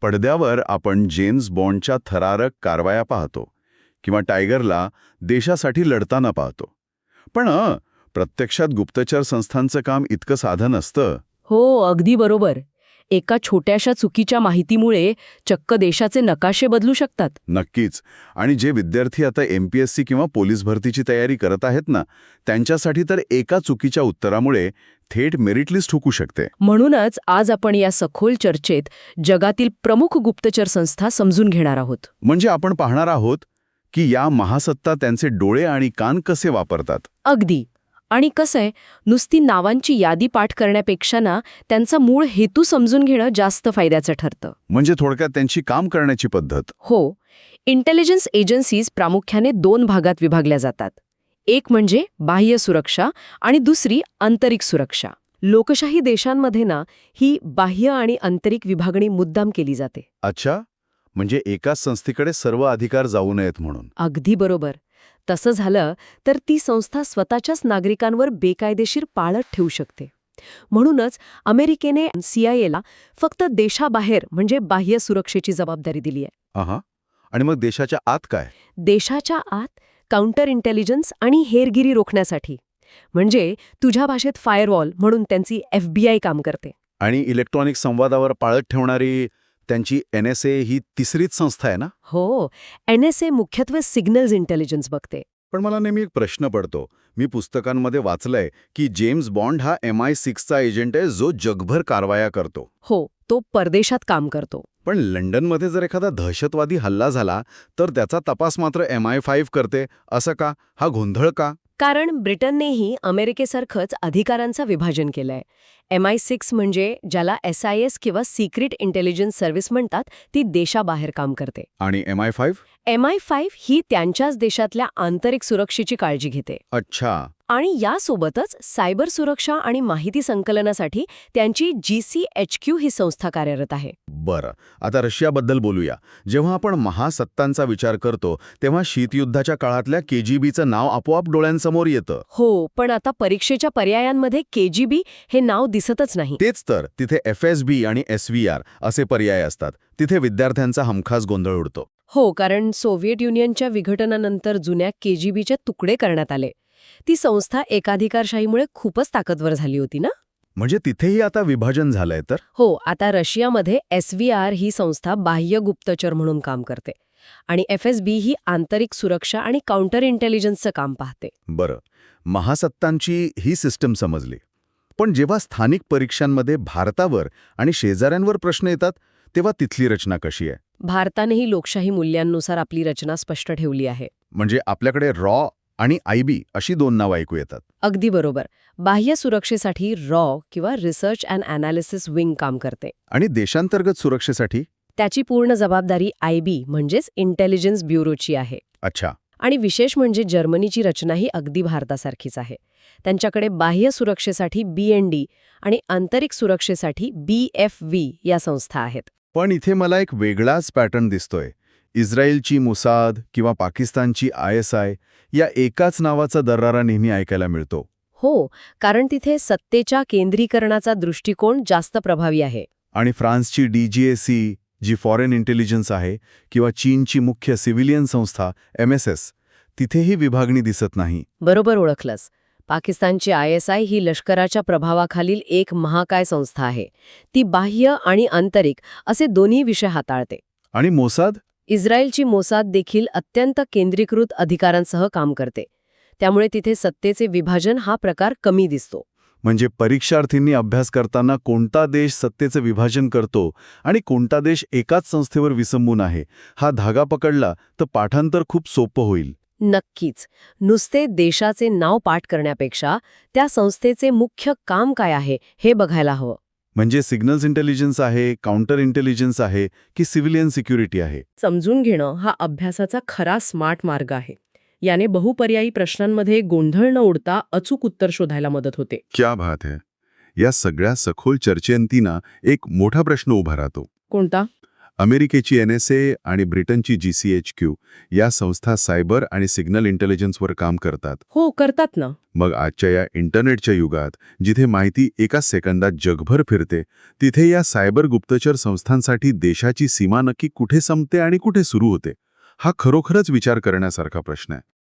पडद्यावर आपण जेम्स बॉन्डच्या थरारक कारवाया पाहतो किंवा टायगरला देशासाठी लढताना पाहतो. पण प्रत्यक्षात गुप्तचर संस्थांचं काम इतकं साधं नसतं. हो, अगदी बरोबर. एका छोट्याशा चुकीच्या माहितीमुळे चक्क देशाचे नकाशे बदलू शकतात. नक्कीच. आणि जे विद्यार्थी आता MPSC किंवा पोलीस भरतीची तयारी करत आहेत ना, त्यांच्यासाठी तर एका चुकीच्या उत्तरामुळे थेट मेरिट लिस्ट हुकू शकते. म्हणूनच आज आपण या सखोल चर्चेत जगातील प्रमुख गुप्तचर संस्था समजून घेणार आहोत. म्हणजे आपण पाहणार आहोत की या महासत्ता त्यांचे डोळे आणि कान कसे वापरतात. अगदी. आणि कसंय, नुसती नावांची यादी पाठ करण्यापेक्षा ना त्यांचा मूळ हेतू समजून घेणं जास्त फायद्याचं ठरतं. म्हणजे थोडक्यात त्यांची काम करण्याची पद्धत. हो. इंटेलिजन्स एजन्सीज प्रामुख्याने 2 भागात विभागल्या जातात. एक म्हणजे बाह्य सुरक्षा आणि दुसरी आंतरिक सुरक्षा. लोकशाही देशांमध्ये ना ही बाह्य आणि आंतरिक विभागणी मुद्दाम केली जाते. अच्छा, म्हणजे एकाच संस्थेकडे सर्व अधिकार जाऊ नयेत म्हणून. अगदी बरोबर. तसं झालं तर ती संस्था स्वतःच्याच नागरिकांवर बेकायदेशीर पाळत ठेवू शकते. म्हणूनच अमेरिकेने CIA ला फक्त देशाबाहेर म्हणजे बाह्य सुरक्षेची जबाबदारी दिली आहे. आहा. आणि मग देशाच्या आत काय? देशाच्या आत काउंटर इंटेलिजन्स आणि हेरगिरी रोखण्यासाठी, म्हणजे तुझ्या भाषेत फायरवॉल म्हणून त्यांची FBI काम करते. आणि इलेक्ट्रॉनिक संवादावर पाळत ठेवणारी त्यांची NSA ही तिसरीच संस्था आहे ना? हो, NSA मुख्यत्वे सिग्नल्स इंटेलिजन्स बघते. पण मला नेहमी एक प्रश्न पडतो. मी पुस्तकांमध्ये वाचलंय की जेम्स बॉन्ड हा MI6चा एजंट आहे जो जगभर कारवाया करतो. हो, तो परदेशात काम करतो. पण लंडनमध्ये जर एखादा दहशतवादी हल्ला झाला तर त्याचा तपास मात्र MI5 करते, असं का? हा गोंधळ का? कारण ब्रिटननेही अमेरिकेसारखंच अधिकारांचं विभाजन केलंय. MI6 म्हणजे ज्याला SIS किंवा सिक्रेट इंटेलिजन्स सर्व्हिस म्हणतात, ती देशाबाहेर काम करते. आणि MI5? MI5 ही त्यांच्याच देशातल्या आंतरिक सुरक्षेची काळजी घेते. अच्छा. आणि यासोबतच सायबर सुरक्षा आणि माहिती संकलनासाठी त्यांची GCHQ ही संस्था कार्यरत आहे. बरं, आता रशियाबद्दल बोलूया. जेव्हा आपण महासत्तांचा विचार करतो तेव्हा शीतयुद्धाच्या काळातल्या KGBचं नाव आपोआप डोळ्यांसमोर येतं. हो, पण आता परीक्षेच्या पर्यायांमध्ये KGB हे नाव दिसतच नाही. तेच तर, तिथे FSB आणि SVR असे पर्याय असतात. तिथे विद्यार्थ्यांचा हमखास गोंधळ उडतो. हो, कारण सोव्हिएट युनियनच्या विघटनानंतर जुन्या KGBचे तुकडे करण्यात आले. ती संस्था एकाधिकारशाहीमुळे खूपच ताकदवर झाली होती ना? म्हणजे तिथेही आता विभाजन झालंय तर? हो, आता रशियामध्ये SVR ही संस्था बाह्य गुप्तचर म्हणून काम करते आणि FSB ही आंतरिक सुरक्षा आणि काउंटर इंटेलिजन्सचं काम पाहते. बरं, महासत्तांची ही सिस्टम समजली. पण जेव्हा स्थानिक परीक्षांमध्ये भारतावर आणि शेजाऱ्यांवर प्रश्न येतात तेव्हा तिथली रचना कशी आहे? भारतानेही लोकशाही मूल्यांनुसार आपली रचना स्पष्ट ठेवली आहे. म्हणजे आपल्याकडे रॉ आणि IB अशी 2 नावं ऐकू येतात. अगदी बरोबर. बाह्य सुरक्षेसाठी रॉ किंवा रिसर्च अँड अनालिसिस विंग काम करते. आणि देशांतर्गत सुरक्षेसाठी? त्याची पूर्ण जबाबदारी IB म्हणजेच इंटेलिजन्स ब्युरोची आहे. अच्छा. आणि विशेष म्हणजे जर्मनीची रचनाही अगदी भारतासारखीच आहे. त्यांच्याकडे बाह्य सुरक्षेसाठी BND आणि आंतरिक सुरक्षेसाठी BFV या संस्था आहेत. पण इथे मला एक वेगळाच पॅटर्न दिसतोय. इस्रायलची मोसाद किंवा पाकिस्तानची ISI या एकाच नावाचा दरारा नेहमी ऐकायला मिळतो. हो, कारण तिथे सत्तेच्या केंद्रीकरणाचा दृष्टिकोन जास्त प्रभावी आहे. आणि फ्रान्सची DGAC जी फॉरेन इंटेलिजन्स आहे किंवा चीनची मुख्य सिव्हिलियन संस्था MSS, तिथेही विभागणी दिसत नाही. बरोबर ओळखलंस. पाकिस्तानची ISI ही लष्कराच्या प्रभावाखालील एक महाकाय संस्था आहे. ती बाह्य आणि आंतरिक असे दोन्ही विषय हाताळते. आणि मोसाद? इस्रायलची मोसाद देखील अत्यंत केंद्रीकृत अधिकारांसह काम करते. त्यामुळे तिथे सत्तेचे विभाजन हा प्रकार कमी दिसतो. म्हणजे परीक्षार्थींनी अभ्यास करताना कोणता देश सत्तेचं विभाजन करतो आणि कोणता देश एकाच संस्थेवर विसंबून आहे, हा धागा पकडला तर पाठांतर खूप सोपं होईल. नक्कीच. नुसते देशाचे नाव पाठ करण्यापेक्षा त्या संस्थेचे मुख्य काम काय आहे हे बघायला हवं. म्हणजे सिग्नल्स इंटेलिजन्स आहे, काउंटर इंटेलिजन्स आहे की सिव्हिलियन सिक्युरिटी आहे? समजून घेणं हा अभ्यासाचा खरा स्मार्ट मार्ग आहे. याने बहुपर्यायी प्रश्नांमध्ये गोंधळ न उडता अचूक उत्तर शोधायला मदत होते. क्या बात है. या सगळ्या सखोल चर्चेंती ना एक मोठा प्रश्न उभा राहतो. कोणता? अमेरिकेची NSA आणि ब्रिटनची GCHQ या संस्था सायबर आणि सिग्नल इंटेलिजन्सवर काम करतात. हो, करतात ना. मग आजच्या या इंटरनेटच्या युगात जिथे माहिती एका सेकंदात जगभर फिरते, तिथे या सायबर गुप्तचर संस्थांसाठी देशाची सीमा नक्की कुठे संपते आणि कुठे सुरू होते, हा खरोखरच विचार करण्यासारखा प्रश्न आहे.